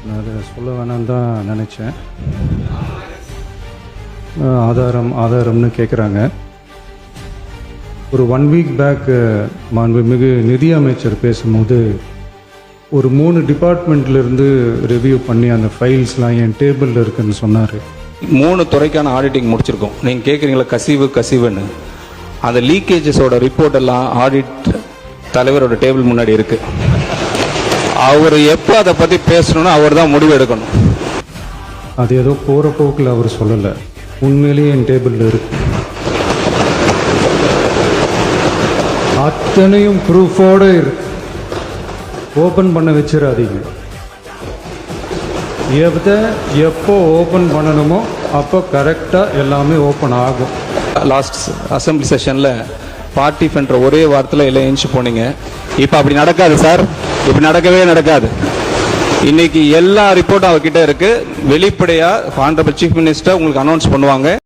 நான் அதை சொல்ல வேணான்னு தான் நினச்சேன். ஆதாரம்னு கேட்குறாங்க. ஒரு 1 வீக் பேக் மாண்புமிகு நிதி அமைச்சர் பேசும்போது ஒரு 3 டிபார்ட்மெண்ட்லேருந்து ரிவ்யூ பண்ணி அந்த ஃபைல்ஸ்லாம் என் டேபிளில் இருக்குதுன்னு சொன்னார். 3 துறைக்கான ஆடிட்டிங் முடிச்சிருக்கோம். நீங்கள் கேட்குறீங்களா கசிவுன்னு, அந்த லீக்கேஜஸோட ரிப்போர்ட் எல்லாம் ஆடிட் தலைவரோட டேபிள் முன்னாடி இருக்கு. அவர் எப்போ அதை பற்றி பேசணும்னு அவர் தான் முடிவு எடுக்கணும். அது ஏதோ போகிற போக்கில் அவர் சொல்லலை, உண்மையிலேயே என் டேபிளில் இருக்கு. அத்தனையும் ப்ரூஃபோடு இருக்கு. ஓப்பன் பண்ண வச்சிடாதீங்க. எப்போ ஓப்பன் பண்ணணுமோ அப்போ கரெக்டாக எல்லாமே ஓப்பன் ஆகும். லாஸ்ட் அசம்பிளி செஷனில் பார்ட்டி என்ற ஒரே வாரத்தில் எல்லாம் எழுந்து போனீங்க. இப்போ அப்படி நடக்காது சார், இப்படி நடக்கவே நடக்காது. இன்னைக்கு எல்லா ரிப்போர்ட்டும் அவர்கிட்ட இருக்கு. வெளிப்படையாக ஆனரபிள் சீஃப் மினிஸ்டர் உங்களுக்கு அனௌன்ஸ் பண்ணுவாங்க.